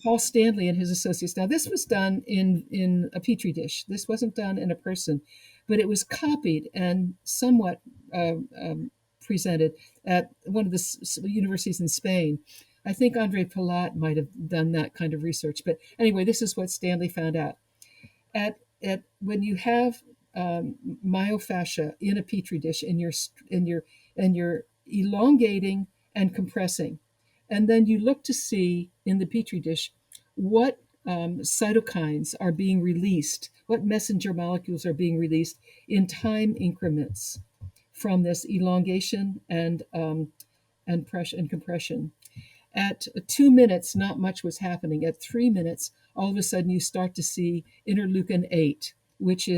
Paul Stanley and his associates. Now, this was done in a petri dish. This wasn't done in a person, but it was copied and somewhat presented at one of the universities in Spain. I think Andre Palat might have done that kind of research. But anyway, this is what Stanley found out. At when you have myofascia in a petri dish, and you're elongating and compressing, and then you look to see in the petri dish what cytokines are being released, what messenger molecules are being released in time increments from this elongation and pressure and compression. At 2 minutes, not much was happening. At 3 minutes, all of a sudden you start to see interleukin 8, which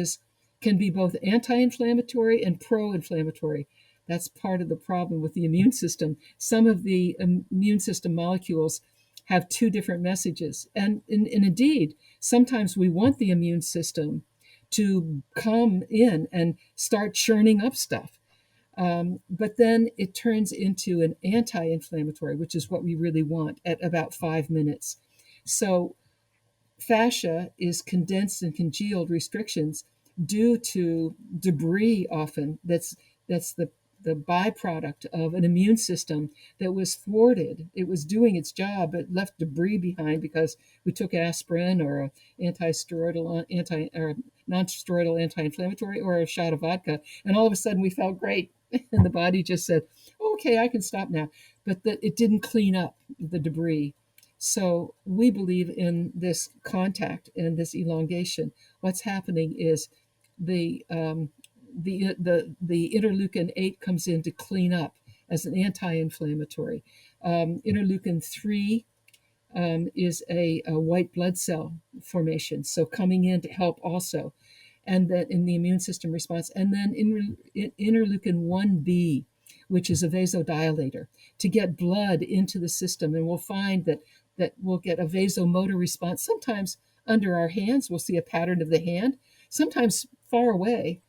can be both anti-inflammatory and pro-inflammatory. That's part of the problem with the immune system. Some of the immune system molecules have two different messages. And indeed, sometimes we want the immune system to come in and start churning up stuff. But then it turns into an anti inflammatory, which is what we really want at about 5 minutes. So, fascia is condensed and congealed restrictions due to debris often that's the byproduct of an immune system that was thwarted. It was doing its job, but left debris behind because we took aspirin or a or non-steroidal anti-inflammatory or a shot of vodka, and all of a sudden we felt great, and the body just said, "Okay, I can stop now." But that it didn't clean up the debris. So we believe in this contact and this elongation. What's happening is the the interleukin 8 comes in to clean up as an anti-inflammatory. Interleukin 3 is a white blood cell formation, so coming in to help also, and that in the immune system response. And then interleukin 1b, which is a vasodilator, to get blood into the system. And we'll find that we'll get a vasomotor response. Sometimes under our hands, we'll see a pattern of the hand. Sometimes far away,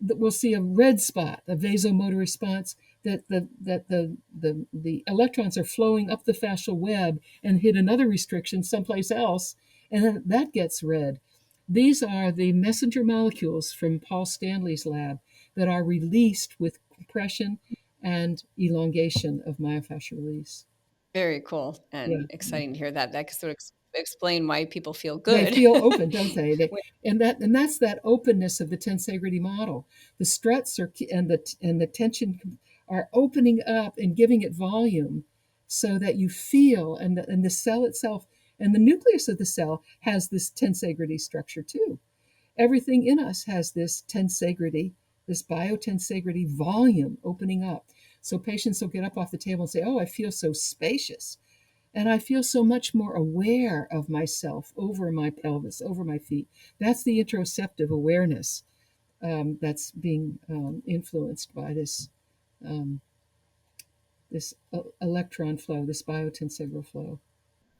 that we'll see a red spot, a vasomotor response, that the electrons are flowing up the fascial web and hit another restriction someplace else, and then that gets red. These are the messenger molecules from Paul Stanley's lab that are released with compression and elongation of myofascial release. Very cool Yeah, and exciting to hear that. That could sort of explain why people feel they good. feel open, don't they? And that's that openness of the tensegrity model. The struts and the tension are opening up and giving it volume, so that you feel, and the cell itself and the nucleus of the cell has this tensegrity structure too. Everything in us has this tensegrity, this biotensegrity volume opening up. So patients will get up off the table and say, "Oh, I feel so spacious. And I feel so much more aware of myself over my pelvis, over my feet." That's the interoceptive awareness that's being influenced by um, this electron flow, this biotensegral flow.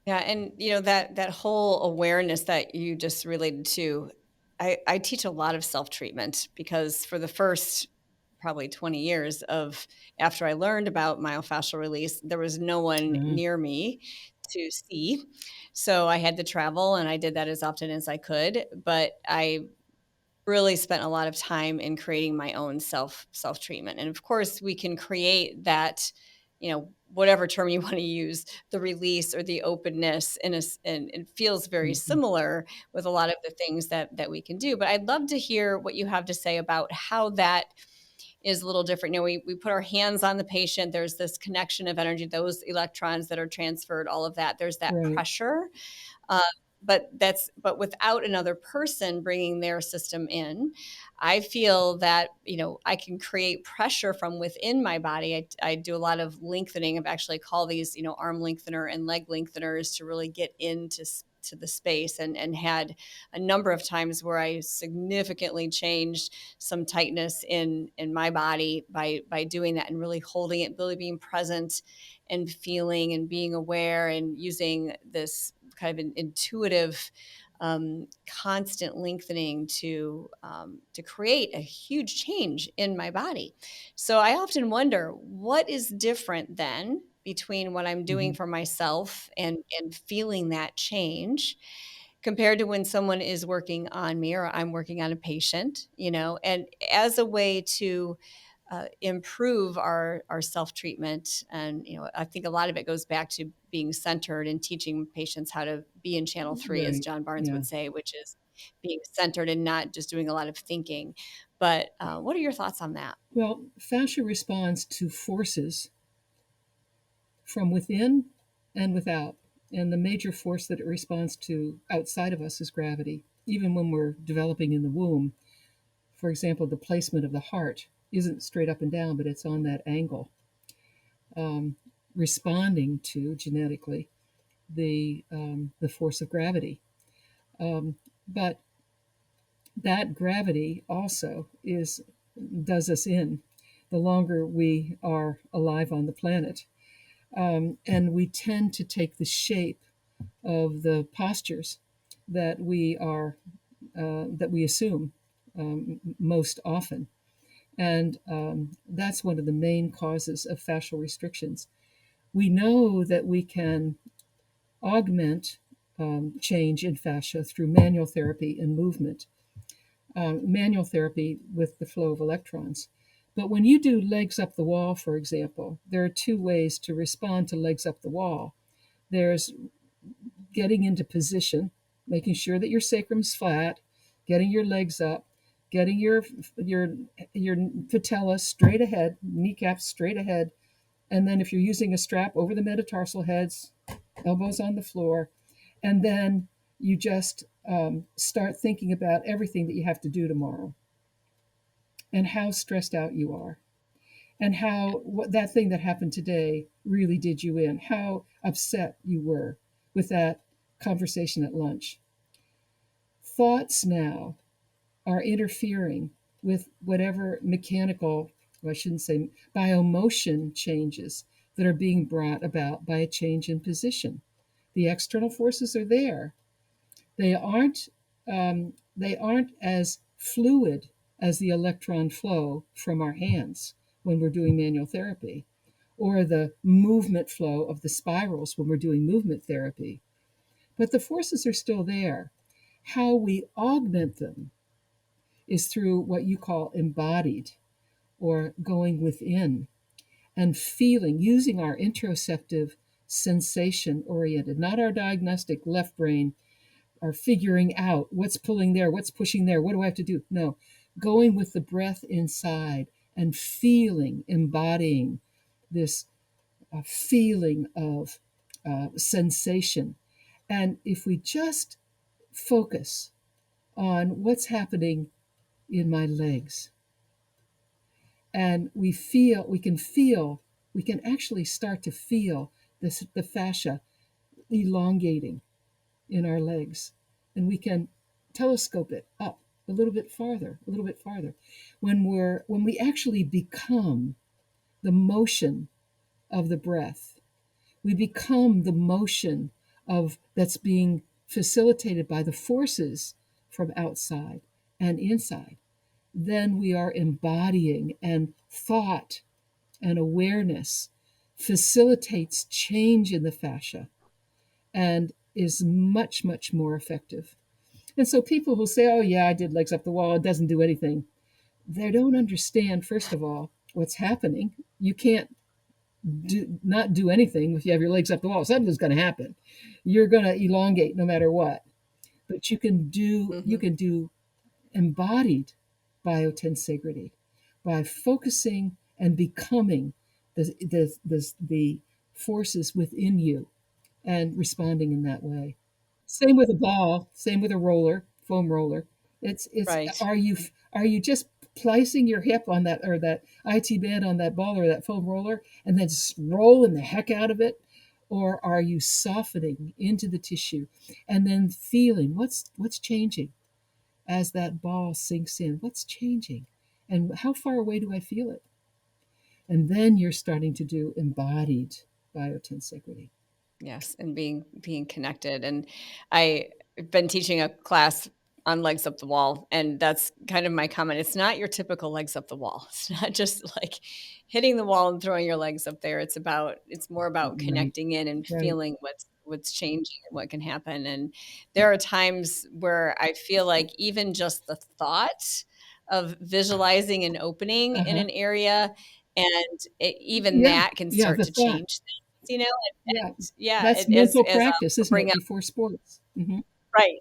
Yeah, and that whole awareness that you just related to, I teach a lot of self-treatment because for the first probably 20 years of after I learned about myofascial release, there was no one Mm. near me to see. So I had to travel and I did that as often as I could, but I really spent a lot of time in creating my own self-treatment. And of course, we can create that, whatever term you want to use, the release or the openness, and it feels very similar with a lot of the things that we can do. But I'd love to hear what you have to say about how that is a little different. You know, we put our hands on the patient. There's this connection of energy, those electrons that are transferred, all of that. There's that Right. pressure. But without another person bringing their system in, I feel that, you know, I can create pressure from within my body. I do a lot of lengthening. I've actually called these, you know, arm lengthener and leg lengtheners to really get into to the space, and had a number of times where I significantly changed some tightness in my body by doing that, and really holding it, really being present and feeling and being aware, and using this kind of an intuitive, constant lengthening to create a huge change in my body. So I often wonder, what is different then between what I'm doing for myself and feeling that change, compared to when someone is working on me or I'm working on a patient, you know, and as a way to improve our self-treatment. And, you know, I think a lot of it goes back to being centered and teaching patients how to be in channel 3, as Right. John Barnes Yeah. would say, which is being centered and not just doing a lot of thinking. But what are your thoughts on that? Well, fascia responds to forces from within and without. And the major force that it responds to outside of us is gravity. Even when we're developing in the womb, for example, the placement of the heart isn't straight up and down, but it's on that angle, responding to genetically the force of gravity. But that gravity also does us in the longer we are alive on the planet. And we tend to take the shape of the postures that we assume most often, and that's one of the main causes of fascial restrictions. We know that we can augment change in fascia through manual therapy and movement. Manual therapy with the flow of electrons. But when you do legs up the wall, for example, there are two ways to respond to legs up the wall. There's getting into position, making sure that your sacrum's flat, getting your legs up, getting your patella straight ahead, kneecaps straight ahead, and then if you're using a strap over the metatarsal heads, elbows on the floor, and then you just start thinking about everything that you have to do tomorrow and how stressed out you are and how that thing that happened today really did you in, how upset you were with that conversation at lunch. Thoughts now are interfering with whatever mechanical, well, I shouldn't say biomotion changes that are being brought about by a change in position. The external forces are there. They aren't as fluid as the electron flow from our hands when we're doing manual therapy, or the movement flow of the spirals when we're doing movement therapy. But the forces are still there. How we augment them is through what you call embodied, or going within and feeling, using our interoceptive sensation oriented, not our diagnostic left brain, our figuring out what's pulling there, what's pushing there, what do I have to do? No, going with the breath inside and feeling, embodying this feeling of sensation. And if we just focus on what's happening in my legs, and we can actually start to feel the fascia elongating in our legs, and we can telescope it up a little bit farther, a little bit farther. When we actually become the motion of the breath, we become the motion of that's being facilitated by the forces from outside and inside, then we are embodying, and thought and awareness facilitates change in the fascia and is much, much more effective. And so people who say, oh, yeah, I did legs up the wall, it doesn't do anything, they don't understand, first of all, what's happening. You can't not do anything if you have your legs up the wall. Something's going to happen. You're going to elongate no matter what. But you Mm-hmm. can do embodied biotensegrity by focusing and becoming the forces within you and responding in that way. Same with a ball, same with a roller, foam roller. It's Right. are you just placing your hip on that, or that IT band on that ball or that foam roller, and then just rolling the heck out of it? Or are you softening into the tissue and then feeling what's changing as that ball sinks in? What's changing? And how far away do I feel it? And then you're starting to do embodied biotensegrity. Yes, and being connected. And I've been teaching a class on legs up the wall, and that's kind of my comment. It's not your typical legs up the wall. It's not just like hitting the wall and throwing your legs up there. It's more about Right, connecting in and right. feeling what's changing and what can happen. And there are times where I feel like even just the thought of visualizing an opening in Uh-huh. an area, and even Yeah, that can yeah, start the to thought. change things, you know? Yeah, Yeah, that's as mental practice, I'll isn't bring it, up before sports? Hmm. right,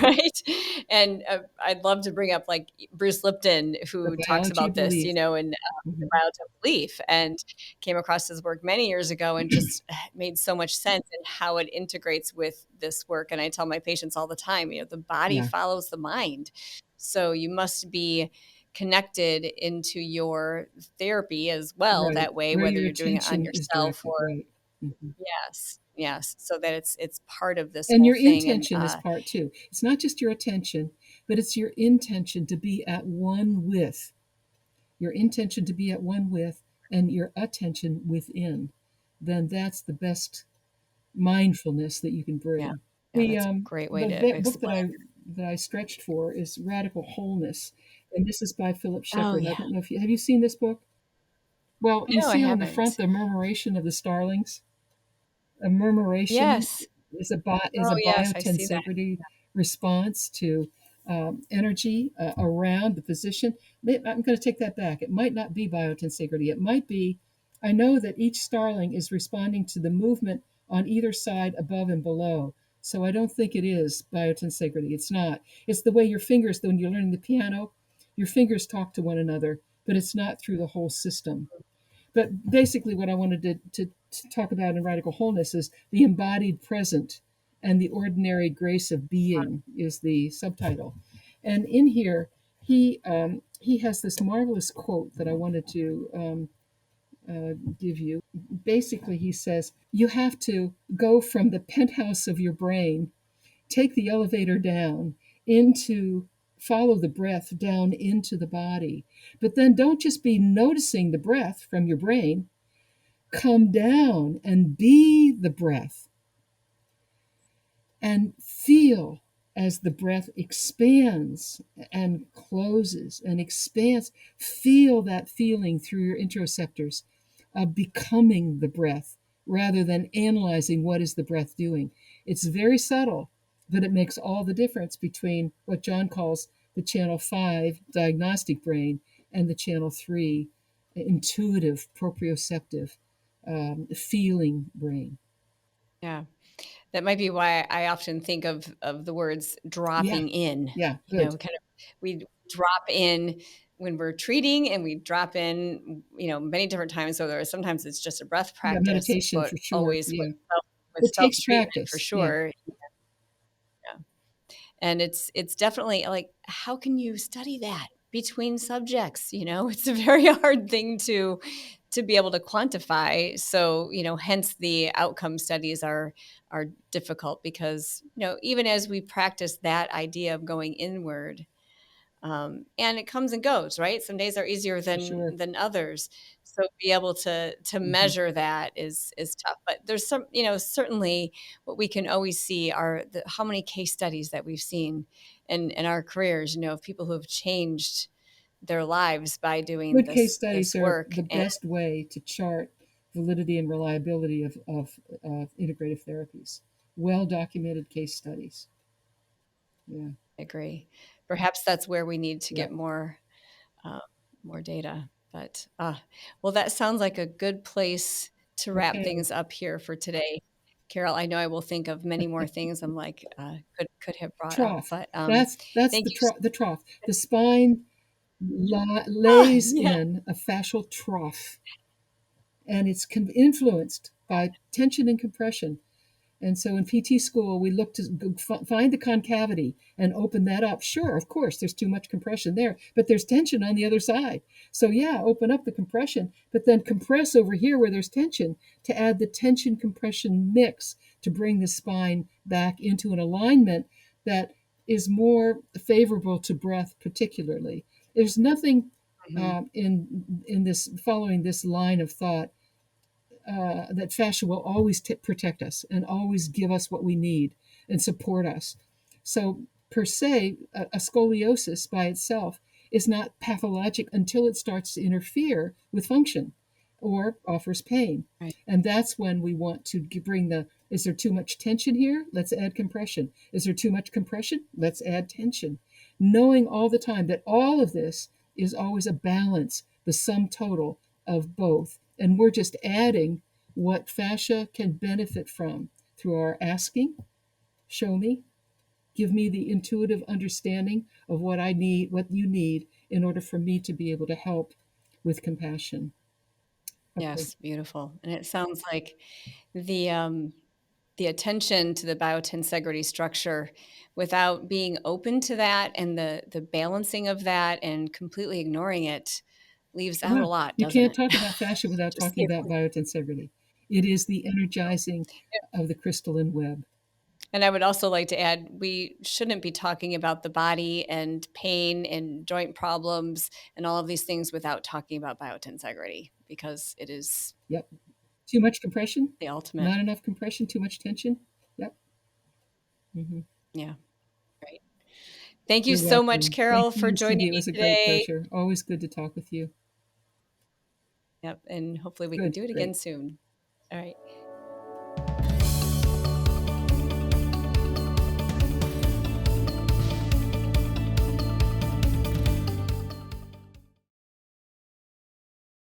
right, and, I'd love to bring up, like, Bruce Lipton, The who talks biology about of this, belief. in, The Hmm. Biology of Belief, and came across his work many years ago and just made so much sense in how it integrates with this work, and I tell my patients all the time, the body Yeah, follows the mind, so you must be connected into your therapy as well right. that way, Where whether your you're doing it on attention is yourself directed, or right. Hmm. yes, yes, so that it's part of this And whole your thing, and, intention is part too. It's not just your attention, but it's your intention to be at one with, your intention to be at one with, and your attention within. Then that's the best mindfulness that you can yeah, bring. yeah, The that's a great way the to book explain it. that I stretched for is Radical Wholeness, and this is by Philip Oh, Shepard. I yeah. don't know if you have you seen this book. Well, you No, I see on the front haven't. the murmuration of the starlings. A murmuration Yes. is Oh, a yes, I see that. biotensegrity response to energy around the position. I'm going to take that back. It might not be biotensegrity. It might be. I know that each starling is responding to the movement on either side, above and below. So I don't think it is biotensegrity. It's not. It's the way your fingers, when you're learning the piano, your fingers talk to one another, but it's not through the whole system. But basically, what I wanted to talk about in Radical Wholeness is the embodied present, and the ordinary grace of being is the subtitle. And in here, he has this marvelous quote that I wanted to give you. Basically, he says, "You have to go from the penthouse of your brain, take the elevator down into, follow the breath down into the body. But then don't just be noticing the breath from your brain, come down and be the breath and feel as the breath expands and closes and expands. Feel that feeling through your interoceptors of becoming the breath rather than analyzing what is the breath doing. It's very subtle, but it makes all the difference between what John calls the channel 5 diagnostic brain and the channel 3 intuitive proprioceptive feeling brain. Yeah. That might be why I often think of the words Yeah, dropping in, yeah, good. kind of we drop in when we're treating and we drop in, many different times. So sometimes it's just a breath Yeah, practice, meditation but for sure. always Yeah, with it takes self-treatment for practice. Yeah, sure. Yeah. And it's definitely like, how can you study that between subjects? It's a very hard thing to be able to quantify. So, hence the outcome studies are difficult because, even as we practice that idea of going inward, and it comes and goes, right? Some days are easier for sure. than others. So be able to Hmm. measure that is tough. But there's some, certainly what we can always see are how many case studies that we've seen in our careers, of people who have changed their lives by doing Good case this studies are work. the And best way to chart validity and reliability of integrative therapies. Well documented case studies. Yeah, I agree. Perhaps that's where we need to yeah. get uh, more data. But well, that sounds like a good place to wrap Okay. things up here for today. Carol, I know I will think of many more things I'm like, could have brought up, Trough. but That's thank the you. trough. The trough. The spine lays Yeah. in a fascial trough, and it's influenced by tension and compression. And so in PT school, we look to find the concavity and open that up. Sure, of course, there's too much compression there, but there's tension on the other side. So yeah, open up the compression, but then compress over here where there's tension to add the tension compression mix to bring the spine back into an alignment that is more favorable to breath, particularly. There's nothing Mhm. in this following this line of thought that fascia will always protect us and always give us what we need and support us. So, per se, a scoliosis by itself is not pathologic until it starts to interfere with function or offers pain. Right. And that's when we want to bring is there too much tension here? Let's add compression. Is there too much compression? Let's add tension. Knowing all the time that all of this is always a balance, the sum total of both. And we're just adding what fascia can benefit from through our asking, show me, give me the intuitive understanding of what I need, what you need in order for me to be able to help with compassion. Okay. Yes, beautiful. And it sounds like the um, the attention to the biotensegrity structure without being open to that and the balancing of that and completely ignoring it leaves out a Well, lot, you doesn't can't it? talk about fascia without Just talking about biotensegrity. It is the energizing of the crystalline web. and I would also like to add, we shouldn't be talking about the body and pain and joint problems and all of these things without talking about biotensegrity because it is Yep. Too much compression, the ultimate. not enough compression, too much tension. Yep. Hmm. Yeah, right. Thank you You're so much, welcome. Thank Carol, for you, joining Cindy. It me was a great today. pleasure. Always good to talk with you. Yep, and hopefully we can Good. do it again Great. soon. All right.